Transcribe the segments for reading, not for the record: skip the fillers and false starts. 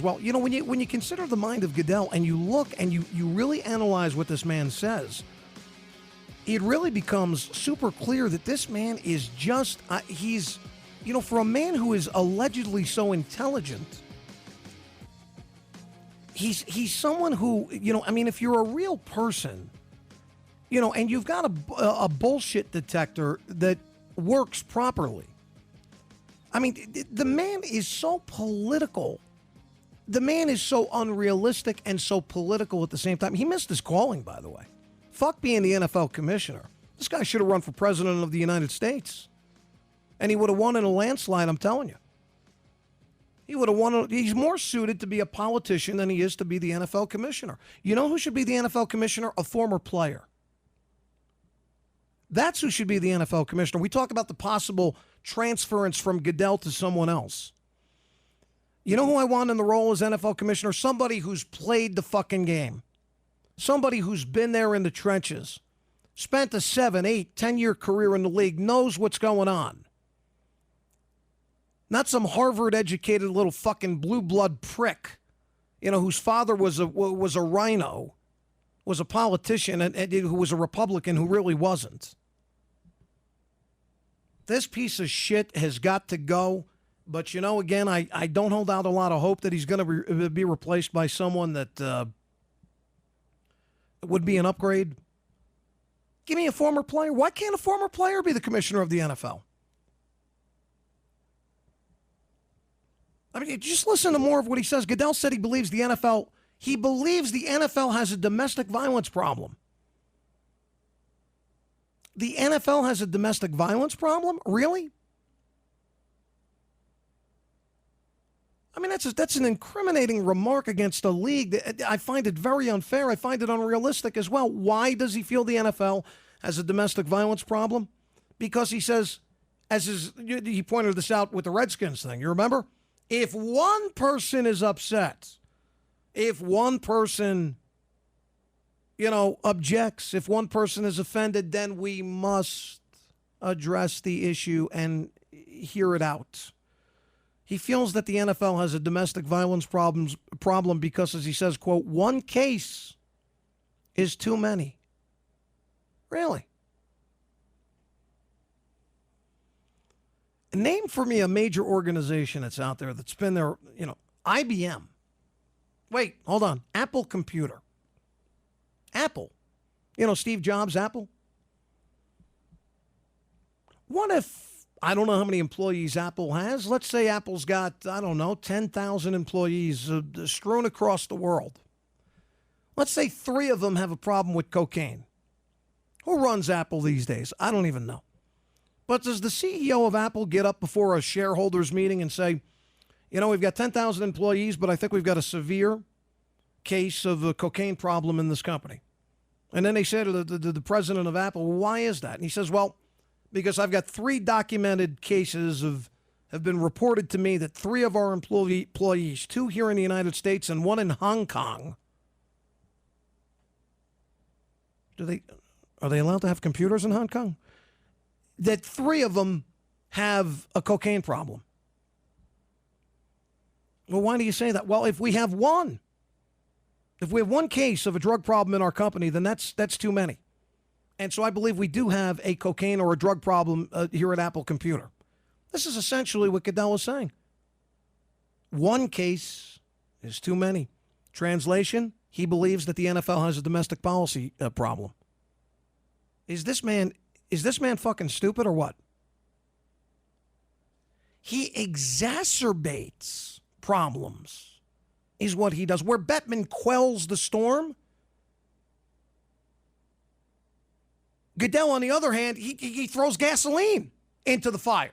Well, you know, when you consider the mind of Goodell and you look and you really analyze what this man says, it really becomes super clear that this man is just, he's, you know, for a man who is allegedly so intelligent, he's someone who, you know, I mean, if you're a real person, you know, and you've got a bullshit detector that works properly. I mean, the man is so political. The man is so unrealistic and so political at the same time. He missed his calling, by the way. Fuck being the NFL commissioner. This guy should have run for president of the United States. And he would have won in a landslide, I'm telling you. He would have won. He's more suited to be a politician than he is to be the NFL commissioner. You know who should be the NFL commissioner? A former player. That's who should be the NFL commissioner. We talk about the possible transference from Goodell to someone else. You know who I want in the role as NFL commissioner? Somebody who's played the fucking game. Somebody who's been there in the trenches. Spent a 7, 8, 10-year career in the league. Knows what's going on. Not some Harvard-educated little fucking blue blood prick, you know, whose father was a rhino, was a politician, and who was a Republican who really wasn't. This piece of shit has got to go. But, you know, again, I don't hold out a lot of hope that he's going to be replaced by someone that would be an upgrade. Give me a former player. Why can't a former player be the commissioner of the NFL? I mean, just listen to more of what he says. Goodell said he believes the NFL has a domestic violence problem. The NFL has a domestic violence problem? Really? I mean, that's an incriminating remark against a league. I find it very unfair. I find it unrealistic as well. Why does he feel the NFL has a domestic violence problem? Because he says, he pointed this out with the Redskins thing. You remember? If one person is upset, if one person, you know, objects, if one person is offended, then we must address the issue and hear it out. He feels that the NFL has a domestic violence problem because, as he says, quote, one case is too many. Really? Name for me a major organization that's out there that's been there, you know, IBM. Wait, hold on. Apple Computer. Apple. You know, Steve Jobs, Apple. What if, I don't know how many employees Apple has. Let's say Apple's got, 10,000 employees strewn across the world. Let's say 3 of them have a problem with cocaine. Who runs Apple these days? I don't even know. But does the CEO of Apple get up before a shareholders meeting and say, you know, we've got 10,000 employees, but I think we've got a severe case of a cocaine problem in this company? And then they say to the president of Apple, well, why is that? And he says, well, because I've got 3 documented cases have been reported to me that 3 of our employees, 2 here in the United States and 1 in Hong Kong. Are they allowed to have computers in Hong Kong? That 3 of them have a cocaine problem. Well, why do you say that? Well, if we have one case of a drug problem in our company, then that's too many. And so I believe we do have a cocaine or a drug problem here at Apple Computer. This is essentially what Goodell is saying. One case is too many. Translation, he believes that the NFL has a domestic policy problem. Is this man fucking stupid or what? He exacerbates problems, is what he does. Where Bettman quells the storm, Goodell, on the other hand, he throws gasoline into the fire.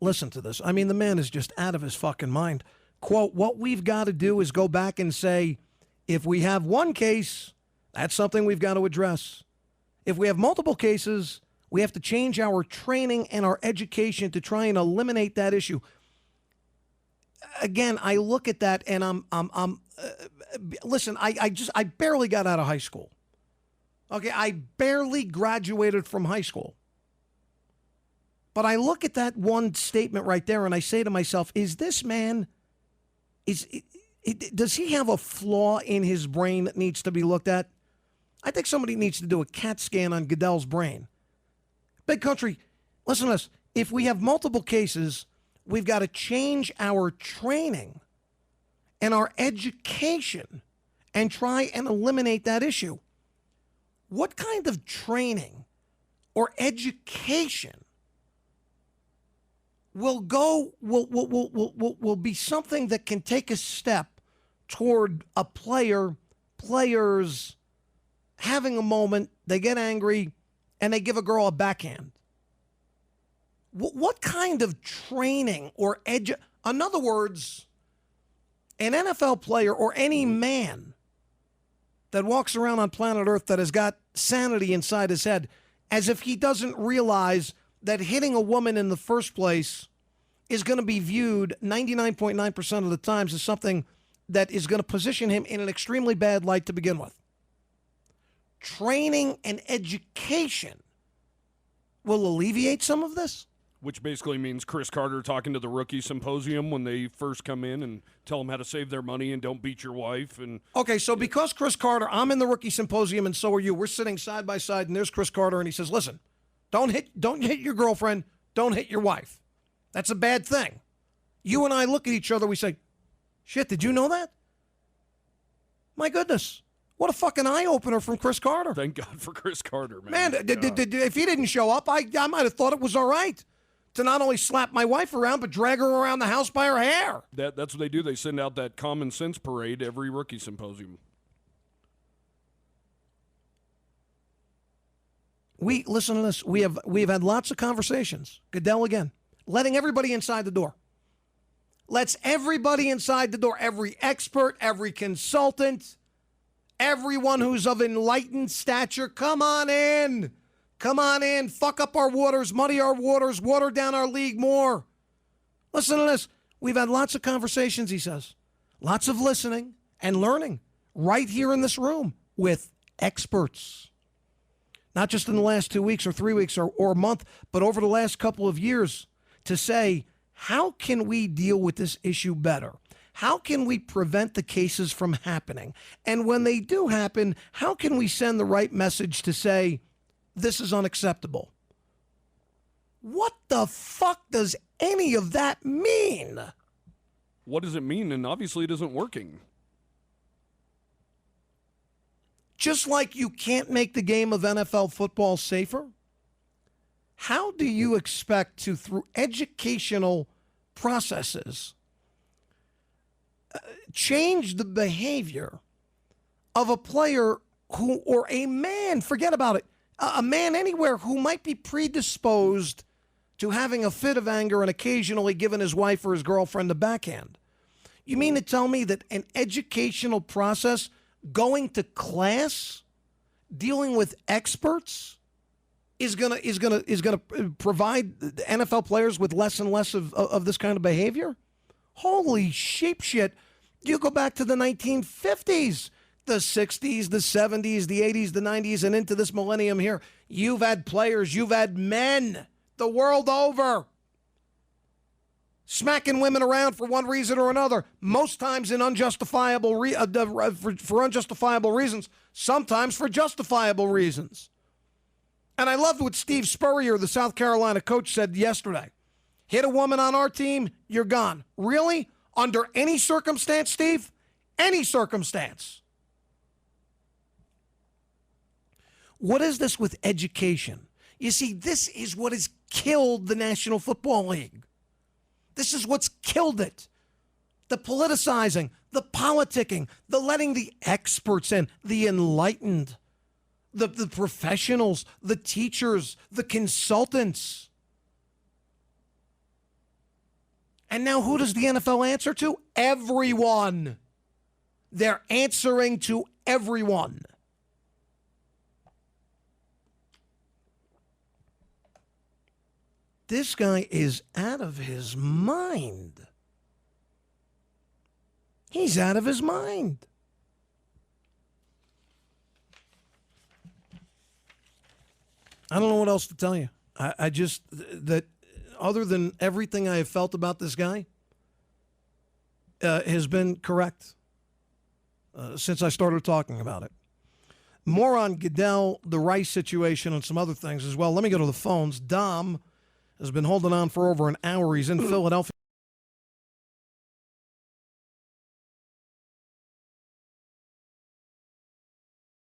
Listen to this. I mean, the man is just out of his fucking mind. Quote, what we've got to do is go back and say, if we have one case, that's something we've got to address. If we have multiple cases, we have to change our training and our education to try and eliminate that issue. Again, I look at that and listen, I barely got out of high school. Okay, I barely graduated from high school. But I look at that one statement right there and I say to myself, is this man, does he have a flaw in his brain that needs to be looked at? I think somebody needs to do a CAT scan on Goodell's brain. Big Country, listen to this. If we have multiple cases, we've got to change our training and our education and try and eliminate that issue. What kind of training or education will be something that can take a step toward players having a moment, they get angry, and they give a girl a backhand? What kind of training or in other words, an NFL player or any man that walks around on planet Earth that has got sanity inside his head, as if he doesn't realize that hitting a woman in the first place is going to be viewed 99.9% of the times as something that is going to position him in an extremely bad light to begin with. Training and education will alleviate some of this. Which basically means Chris Carter talking to the rookie symposium when they first come in and tell them how to save their money and don't beat your wife. And okay, so because Chris Carter, I'm in the rookie symposium and so are you. We're sitting side by side and there's Chris Carter and he says, listen, don't hit your girlfriend, don't hit your wife. That's a bad thing. You and I look at each other, we say, shit, did you know that? My goodness. What a fucking eye-opener from Chris Carter. Thank God for Chris Carter, man. If he didn't show up, I might have thought it was all right to not only slap my wife around, but drag her around the house by her hair. That's what they do. They send out that common sense parade every rookie symposium. Listen to this. We've had lots of conversations. Goodell again, letting everybody inside the door. Lets everybody inside the door. Every expert, every consultant, everyone who's of enlightened stature, come on in. Come on in. Fuck up our waters, muddy our waters, water down our league more. Listen to this. We've had lots of conversations, he says. Lots of listening and learning right here in this room with experts. Not just in the last 2 weeks or 3 weeks or a month, but over the last couple of years to say, how can we deal with this issue better? How can we prevent the cases from happening? And when they do happen, how can we send the right message to say, this is unacceptable? What the fuck does any of that mean? What does it mean? And obviously it isn't working. Just like you can't make the game of NFL football safer, how do you expect to, through educational processes, change the behavior of a player who, or a man, forget about it, a man anywhere who might be predisposed to having a fit of anger and occasionally giving his wife or his girlfriend a backhand? You mean to tell me that an educational process, going to class, dealing with experts, is gonna provide NFL players with less and less of this kind of behavior? Holy sheep shit. You go back to the 1950s, the 60s, the 70s, the 80s, the 90s, and into this millennium here. You've had players, you've had men the world over smacking women around for one reason or another, most times in unjustifiable for unjustifiable reasons, sometimes for justifiable reasons. And I loved what Steve Spurrier, the South Carolina coach, said yesterday. Hit a woman on our team, you're gone. Really? Under any circumstance, Steve? Any circumstance. What is this with education? You see, this is what has killed the National Football League. This is what's killed it. The politicizing, the politicking, the letting the experts in, the enlightened, the professionals, the teachers, the consultants. And now who does the NFL answer to? Everyone. They're answering to everyone. This guy is out of his mind. He's out of his mind. I don't know what else to tell you. I just, that other than everything I have felt about this guy, has been correct since I started talking about it. More on Goodell, the Rice situation, and some other things as well. Let me go to the phones. Dom has been holding on for over an hour. He's in Philadelphia.